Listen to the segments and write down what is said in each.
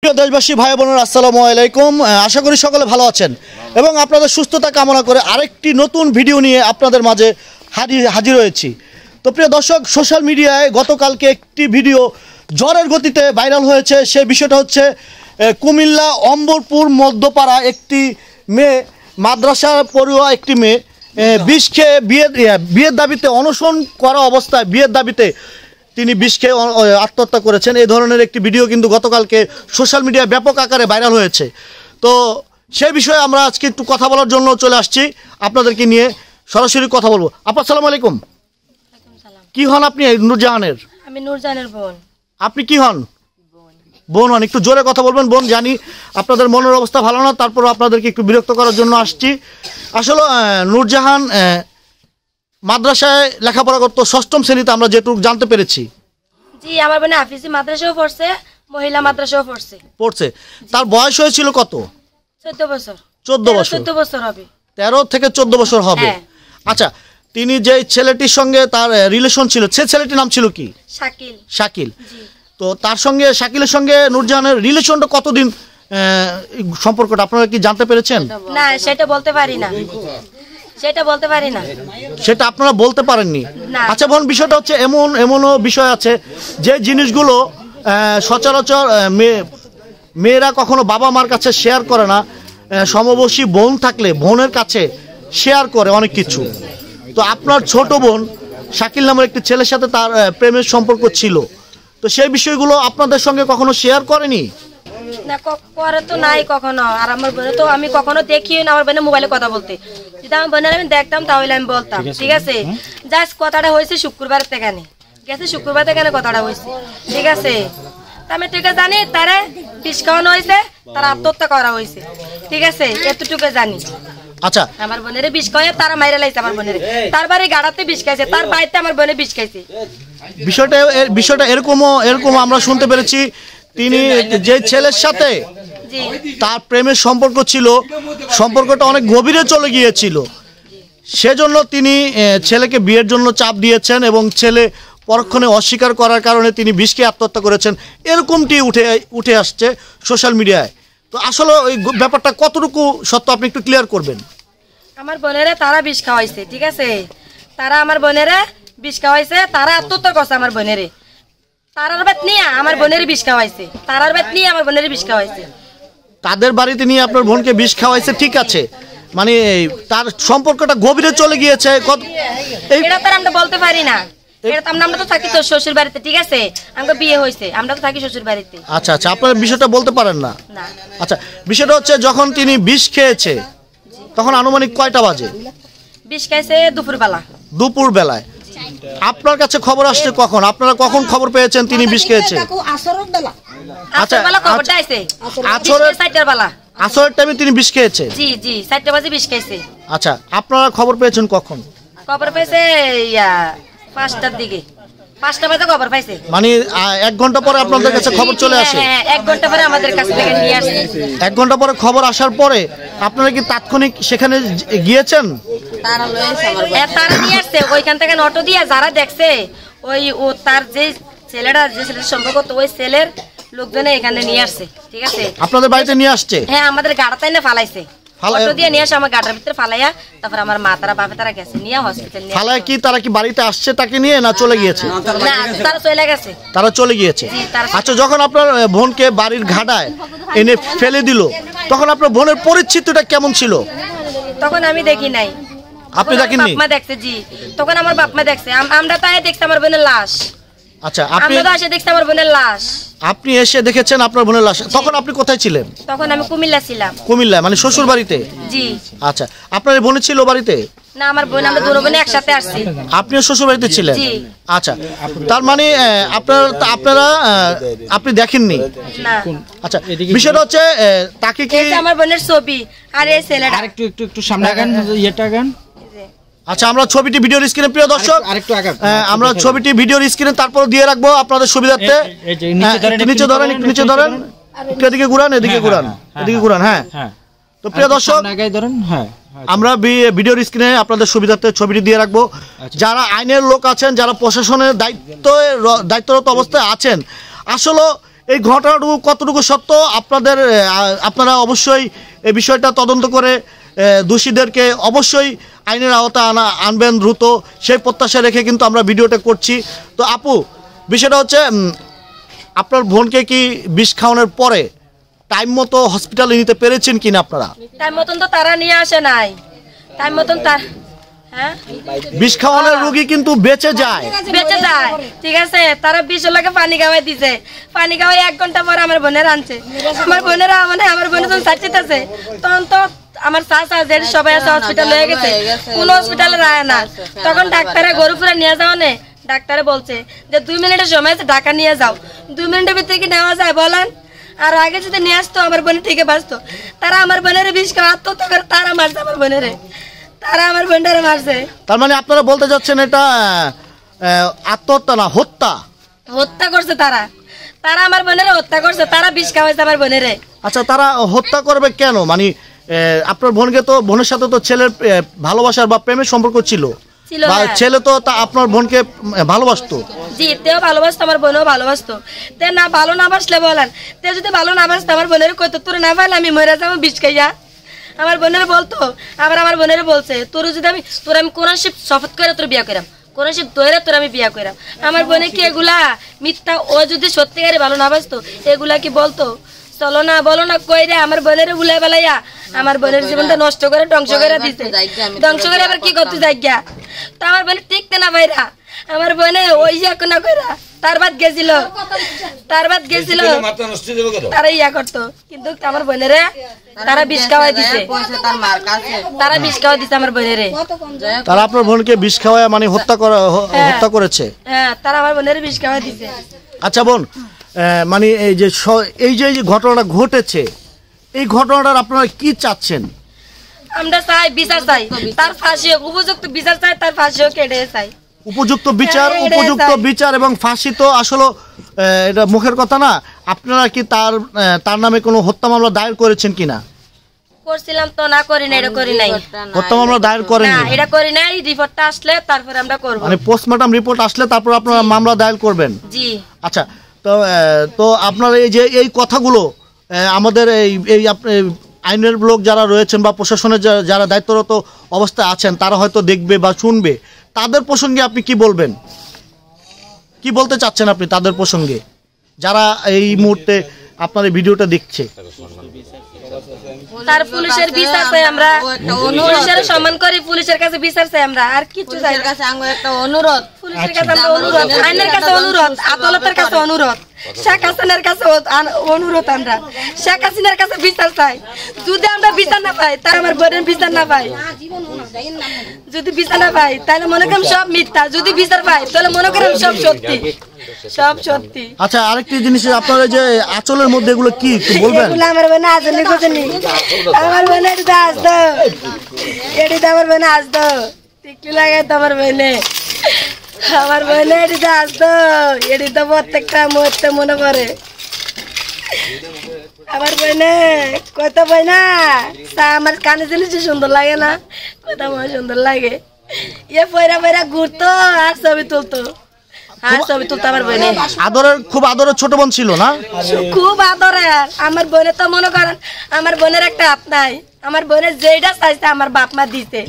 সুপ্রিয় দেশবাসী ভাই বোনেরা আসসালামু আলাইকুম। আশা করি সকলে ভালো আছেন এবং আপনাদের সুস্থতা কামনা করে আরেকটি নতুন ভিডিও নিয়ে আপনাদের মাঝে হাজির হয়েছি। তো প্রিয় দর্শক, সোশ্যাল মিডিয়ায় গতকালকে একটি ভিডিও ঝড়ের গতিতে ভাইরাল হয়েছে। সেই বিষয়টা হচ্ছে কুমিল্লা অম্বরপুর মধ্যপাড়া একটি মেয়ে, মাদ্রাসা পড়ুয়া একটি মেয়ে বিষ খেয়ে বিয়ের দাবিতে অনশন করা অবস্থায় বিয়ের দাবিতে তিনি বিষ খেয়ে আত্মহত্যা করেছেন। এই ধরনের একটি ভিডিও কিন্তু গতকালকে সোশ্যাল মিডিয়ায় ব্যাপক আকারে ভাইরাল হয়েছে। তো সেই বিষয়ে আমরা আজকে একটু কথা বলার জন্য চলে আসছি, আপনাদেরকে নিয়ে সরাসরি কথা বলবো। আপা আসসালামু আলাইকুম। কি হন আপনি? নূরজাহানের। আমি নূরজাহানের বোন। আপনি কি হন? বোন হন। একটু জোরে কথা বলবেন বোন, জানি আপনাদের মনের অবস্থা ভালো না, তারপর আপনাদেরকে একটু বিরক্ত করার জন্য আসছি। আসলে নূরজাহান মাদ্রাসায় লেখাপড়া করতো, ষষ্ঠম শ্রেণীতে আমরা যেটুকু জানতে পেরেছি। জি, আমার বোন হাফিজি মাদ্রাসাও পড়ছে, মহিলা মাদ্রাসাও পড়ছে। তার বয়স হয়েছিল কত? 14 বছর। 14 বছর। 14 বছর হবে। 13 থেকে 14 বছর হবে। আচ্ছা, তিনি যে ছেলেটির সঙ্গে তার রিলেশন ছিল, সে ছেলেটির নাম ছিল কি? শাকিল। শাকিল। তো তার সঙ্গে, শাকিলের সঙ্গে নূরজাহানের রিলেশনটা কতদিন সম্পর্কটা আপনারা কি জানতে পেরেছেন? না, সেটা বলতে পারি না। সেটা আপনারা বলতে পারেননি। আচ্ছা বোন, বিষয়টা হচ্ছে এমনও বিষয় আছে যে জিনিসগুলো সচরাচর মেয়েরা কখনো বাবা মার কাছে শেয়ার করে না। সমবয়সী বোন থাকলে বোনের কাছে শেয়ার করে অনেক কিছু। তো আপনার ছোট বোন শাকিল নামের একটি ছেলের সাথে তার প্রেমের সম্পর্ক ছিল, তো সেই বিষয়গুলো আপনাদের সঙ্গে কখনো শেয়ার করেনি? না, করে তো নাই কখনো। আর আমার বোনে তো আমি কখনো দেখিও না আমার বোনে মোবাইলে কথা বলতে। যদি আমার বোনের আমি দেখতাম তাহলে আমি বলতাম, ঠিক আছে। জাস্ট কথাটা হয়েছে শুক্রবার থেকে কথাটা হয়েছে, ঠিক আছে। আমি ঠিক আছে জানি তারা বিষ খাওয়ানো হয়েছে, তার আত্মহত্যা করা হয়েছে, ঠিক আছে, এতটুকু জানি। আচ্ছা, আমার বোনের বিষ খাওয়ায় তারা মাইরা লাইছে আমার বোনের। তার বাড়ি গাড়াতে বিষ খাইছে, তার বাড়িতে আমার বোনে বিষ খাইছে। বিষয়টা এরকম আমরা শুনতে পেরেছি, তিনি যে ছেলের সাথে তার প্রেমের সম্পর্ক ছিল, সম্পর্কটা অনেক গভীরে চলে গিয়েছিল, সেজন্য তিনি ছেলেকে বিয়ের জন্য চাপ দিয়েছেন এবং ছেলে পরক্ষণে অস্বীকার করার কারণে তিনি বিষ খেয়ে আত্মহত্যা করেছেন, এরকমটি উঠে আসছে সোশ্যাল মিডিয়ায়। তো আসলে ওই ব্যাপারটা কতটুকু সত্য আপনি একটু ক্লিয়ার করবেন। আমার বোনেরা তারা বিষ খাওয়াইছে, ঠিক আছে, তারা আমার বোনেরা বিষ খাওয়াইছে, তারা আত্মহত্যা করছে আমার বোনেরে। তারার বাত নিয়ে আমার বোনের বিষ খাওয়াইছে, তাদের বাড়িতে নিয়ে আপনার বোনকে বিষ খাওয়াইছে, ঠিক আছে, মানে তার সম্পর্কটা গভীরে চলে গিয়েছে। এটা তো আমরা বলতে পারি না, আমরা তো থাকি তো শ্বশুর বাড়িতে, ঠিক আছে, আমরা বিয়ে হয়েছে, আমরা তো থাকি শ্বশুর বাড়িতে। আচ্ছা, আপনার বিষয়টা বলতে পারেন না? আচ্ছা, বিষয়টা হচ্ছে যখন তিনি বিষ খেয়েছে তখন আনুমানিক কয়টা বাজে? বিষ খাইছে দুপুর বেলায়। আপনার কাছে খবর আসছে কখন? আপনারা কখন খবর পেয়েছেন তিনি বিষ খেয়েছে? আসরের টাইমে তিনি বিষ খেয়েছে। জি 4টা বাজে বিষ খাইছে। আচ্ছা, আপনারা খবর পেয়েছেন কখন? খবর পেয়েছে 5টার দিকে, 5টা বাজে খবর পাইছে। মানে 1 ঘন্টা পরে আপনাদের কাছে খবর চলে আসে? হ্যাঁ, 1 ঘন্টা পরে আমাদের কাছ থেকে নিয়ে আসে। 1 ঘন্টা পরে খবর আসার পরে আপনারা কি তাৎক্ষণিক সেখানে গিয়েছেন? তারা নিয়ে আসছে ওইখান থেকে অটো দিয়ে, যারা দেখছে তার যে ছেলেটার সম্পর্ক, তো ওই ছেলের লোকজনে এখানে নিয়ে আসছে, ঠিক আছে। আপনাদের বাড়িতে নিয়ে আসছে? হ্যাঁ, আমাদের গাড়াটাই না ফালাইছে, অটো দিয়ে নিয়ে আসে, আমার গাড়ার ভিতরে ফালাইয়া, তারপর আমার মা তারা বাপে তারা গেছে নিয়ে হসপিটাল নিয়ে। ফালায় কি তারা কি বাড়িতে আসছে তাকে নিয়ে, না চলে গিয়েছে? না, তারা চলে গেছে। আচ্ছা, যখন আপনার বোনকে বাড়ির ঘাটায় এনে ফেলে দিল তখন আপনার বোনের পরিস্থিতিটা কেমন ছিল? তখন আমি দেখি নাই। আপনি দেখেননি? বাপ মা দেখছে। জি, তখন আমার বাপ মা দেখছে, আমরা তো দেখছি আমার বোনের লাশ। আচ্ছা, আমরা তো এসে দেখছি আমার বোনের লাশ। আপনি এসে দেখেছেন আপনার বোনের লাশ। তখন আপনি কোথায় ছিলেন? তখন আমি কুমিল্লা ছিলাম। কুমিল্লা মানে শ্বশুর বাড়িতে? জি। আচ্ছা, আপনার বোন ছিল বাড়িতে? না, আমার বোন, আমরা দুটো বোন একসাথে আসছি। আপনিও শ্বশুর বাড়িতে ছিলেন? জি। আচ্ছা, তার মানে আপনি দেখেননি? না। আচ্ছা, বিষয়টা হচ্ছে তাকে কি আমার বোনের ছবি আর এই ছেলেটা একটু সামনে আগান, এটা আগান। আচ্ছা, আমরা ছবিটি ভিডিওর স্ক্রিনে, প্রিয় দর্শক, আমরা ছবিটি ভিডিওর স্ক্রিনে তারপর দিয়ে রাখবো আপনাদের সুবিধার্থে। নিচে ধরেন, এদিকে ঘুরান, হ্যাঁ। তো প্রিয় দর্শক, আমরা ভিডিওর স্ক্রিনে আপনাদের সুবিধার্থে ছবিটি দিয়ে রাখবো। যারা আইনের লোক আছেন, যারা প্রশাসনের দায়িত্বরত অবস্থায় আছেন, আসলে এই ঘটনাটুকু কতটুকু সত্য আপনারা অবশ্যই এই বিষয়টা তদন্ত করে দোষীদেরকে অবশ্যই আইনের আওতায় আনবেন দ্রুত, সেই প্রত্যাশা রেখে কিন্তু আমরা ভিডিওটা করছি। তো আপু, বিষয়টা হচ্ছে আপনার বোনকে কি বিষ খাওয়ানোর পরে টাইম মতো হসপিটালে নিতে পেরেছেন কিনা আপনারা? টাইম মতন তো তারা নিয়ে আসে নাই, টাইম মতন তার হ্যাঁ বিষ খাওয়ানোর রোগী কিন্তু বেঁচে যায়, ঠিক আছে। তারা 20 লোকে পানি খাওয়াই দিছে, পানি খাওয়াই 1 ঘন্টা পরে আমার বোনের আনছে। আমার বোনেরা মানে আমার বোনের যখন সার্চিতেছে তখন তো আমার শাশুড়ি সবাই আছে হসপিটাল হয়ে গেছে, কোন হসপিটালে রায় না। তখন ডাক্তারে গরুপুরে নিয়ে যাও নে, ডাক্তারে বলছে যে 2 মিনিটের সময় আছে, ঢাকা নিয়ে যাও। 2 মিনিটের ভিতরে কি নেওয়া যায় বলেন? আর আগে যদি নিয়ে আসতো আমার বোনের ঠিকই বাঁচতো। তারা আমার বোনের বিষ খাওয়াতো, তখন তারা মারছে আমার বোনেরে, তারা আমার বোনটারে মারছে। তার মানে আপনারা বলতে যাচ্ছেন এটা আত্মহত্যা না, হত্যা? হত্যা করছে তারা, তারা আমার বোনেরে হত্যা করছে, তারা বিষ খাওয়াইছে আমার বোনেরে। আচ্ছা, তারা হত্যা করবে কেন? মানে আপনার বোনকে তো, বোনের সাথে তো ছেলের ভালোবাসার বা প্রেমের সম্পর্ক ছিল, বা ছেলে তো আপনার বোনকে ভালোবাসতো। জি, তেও ভালোবাসতো, আমার বোনও ভালোবাসতো। তে না ভালো না বাসলে বলেন, তে যদি ভালো না বাসতো আমার বোনের কত তোর না পাইলে আমি মরে যাবো বিষ খাইয়া। আমার বোনের বলতো, আবার আমার বোনের বলছে তোর যদি আমি কোরআন শরীফ শপথ করে তোর বিয়া করাম, কোরআন শরীফ ধরে তোর আমি বিয়া করাম। আমার বোনে কি এগুলা মিথ্যা? ও যদি সত্যিকারে ভালো না বাসতো এগুলা কি বলতো? চলো না বলো না কই রে, আমার বোনের বুলাই বেলাইয়া আমার বোনের জীবনটা নষ্ট করে ধ্বংস করে দিতে, ধ্বংস করে আবার কি করতে যাই গিয়া। তো আমার বোনে টিকতে না ভাইরা, আমার বোনে ওই ইয়া কোনা কইরা তার বাদ গেছিল তারা ইয়া করতো, কিন্তু আমার বোনেরে তারা বিষ খাওয়াই দিছে, তারা বিষ খাওয়াই দিছে আমার বোনেরে। তারা আপনার বোনকে বিষ খাওয়ায় মানে হত্যা করেছে? হ্যাঁ, তারা আমার বোনেরে বিষ খাওয়াই দিছে। আচ্ছা বোন, মানে এই যে ঘটনাটা ঘটেছে, এই ঘটনাটার আপনারা কি চাচ্ছেন? আমরা চাই বিচার চাই, তার ফাঁসি হোক, উপযুক্ত বিচার চাই, তার ফাঁসি হোক, এটাই চাই। উপযুক্ত বিচার এবং ফাঁসি তো আসলে এটা মুখের কথা না। আপনারা কি তার নামে কোনো হত্যা মামলা দায়ের করেছেন কিনা? করছিলাম তো, না করি না, এটা করি নাই। হত্যা মামলা দায়ের করেন না? এটা করি নাই, রিপোর্টটা আসলে তারপর আমরা করব। মানে পোস্টমর্টম রিপোর্ট আসলে তারপর আপনারা মামলা দায়ের করবেন? জি। আচ্ছা, তো আপনারা এই কথাগুলো আমাদের এই আইনের লোক যারা রয়েছেন বা প্রশাসনের যারা দায়িত্বরত অবস্থায় আছেন তারা হয়তো দেখবে বা শুনবে, তাদের প্রসঙ্গে আপনি কি বলবেন? কি বলতে চাচ্ছেন আপনি তাদের প্রসঙ্গে, যারা এই মুহূর্তে আপনার এই ভিডিওটা দেখছে? তার পুলিশের বিচার চাই আমরা, পুলিশের সম্মান করি, পুলিশের কাছে বিচার চাই আমরা, আর কিছু চাই না। একটা অনুরোধ, পুলিশের কাছে আমরা অনুরোধ, আইনের কাছে অনুরোধ, আদালতের কাছে অনুরোধ, শেখ হাসিনার কাছে অনুরোধ, আমরা শেখ হাসিনার কাছে বিচার চাই। যদি আমরা বিচার না পাই, তার আমার বোনের বিচার না পাই, যদি বিচার না পাই তাহলে মনে করেন সব মিথ্যা, যদি বিচার পাই তাহলে মনে করেন সব সত্যি, সব সত্যি। আচ্ছা, আরেকটি জিনিস, আপনারা যে আঁচলের মধ্যে এগুলো কি বলবেন? আমার বোনে আঁচলে কোথানি, আমার বোনে এটা আসতো, এটা আমার বোনে আসতো, টিকলি লাগাই তো আমার বোনে, আমার বোনে এটা আসতো, এটি তো প্রত্যেকটা মুহূর্তে মনে পড়ে। আমার বোনে কত বই না, আমার কানে জিনিস সুন্দর লাগে না, কত মনে সুন্দর লাগে। ইয়ে পয়রা পয়রা ঘুরতো আর ছবি তুলতো, আর ছবি তুলতো আমার বোনে। খুব আদরের ছোট বোন ছিল না? খুব আদরের। আমার বোনের তো মনে করেন আমার বোনের একটা হাত নাই, আমার বোনের যেটা চাইছে আমার বাপ মা দিছে,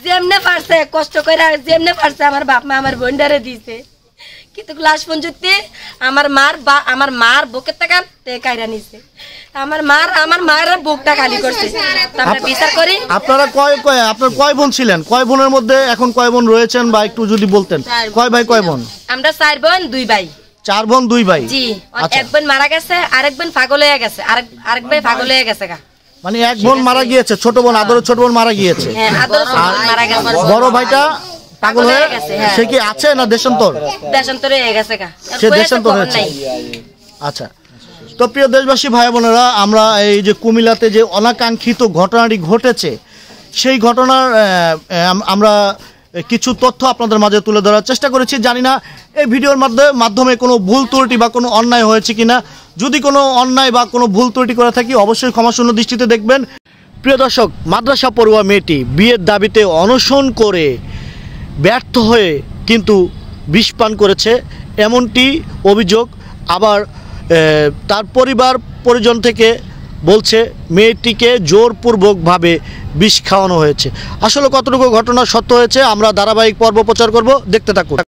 যেমনে পারছে কষ্ট করে, যেমনে পারছে আমার বাপ মা আমার বোনটারে দিছে। কিন্তু ক্লাস পর্যন্ত আমার মার বুকের টাকা কাইরা নিছে, আমার মার বুকটা খালি করছে। আমরা বিচার করি। আপনারা আপনার কয় বোন ছিলেন? কয় বোনের মধ্যে এখন কয় বোন রয়েছেন বা একটু যদি বলতেন? কয় ভাই কয় বোন? আমরা 4 বোন 2 ভাই। 4 বোন 2 ভাই? জি। এক বোন মারা গেছে, আরেক বোন পাগল হয়ে গেছে, আরেক ভাই পাগল হয়ে গেছে। মানে এক বোন মারা গিয়েছে, ছোট বোন, আদরের ছোট বোন মারা গিয়েছে। হ্যাঁ, আদরের ছোট বোন মারা গেছে। বড় ভাইটা পাগল হয়ে গেছে। সে কি আছে না দেশান্তর? দেশান্তরে হয়ে গেছে। সে দেশান্তর হয়েছে। আচ্ছা, তো প্রিয় দেশবাসী ভাই বোনেরা, আমরা এই যে কুমিল্লাতে যে অনাকাঙ্ক্ষিত ঘটনাটি ঘটেছে, সেই ঘটনার আমরা কিছু তথ্য আপনাদের মাঝে তুলে ধরার চেষ্টা করেছি। জানি না এই ভিডিওর মাধ্যমে কোনো ভুল ত্রুটি বা কোনো অন্যায় হয়েছে কিনা। যদি কোনো অন্যায় বা কোনো ভুল ত্রুটি করে থাকি অবশ্যই ক্ষমাশূন্য দৃষ্টিতে দেখবেন। প্রিয় দর্শক, মাদ্রাসা পড়ুয়া মেয়েটি বিয়ের দাবিতে অনশন করে ব্যর্থ হয়ে কিন্তু বিষ পান করেছে, এমনটি অভিযোগ। আবার তার পরিবার পরিজন থেকে বলছে মেয়েটিকে জোরপূর্বকভাবে বিষ খাওয়ানো হয়েছে। আসলে কতটুকু ঘটনা সত্য হয়েছে আমরা ধারাবাহিক পর্ব প্রচার করব, দেখতে থাকুন।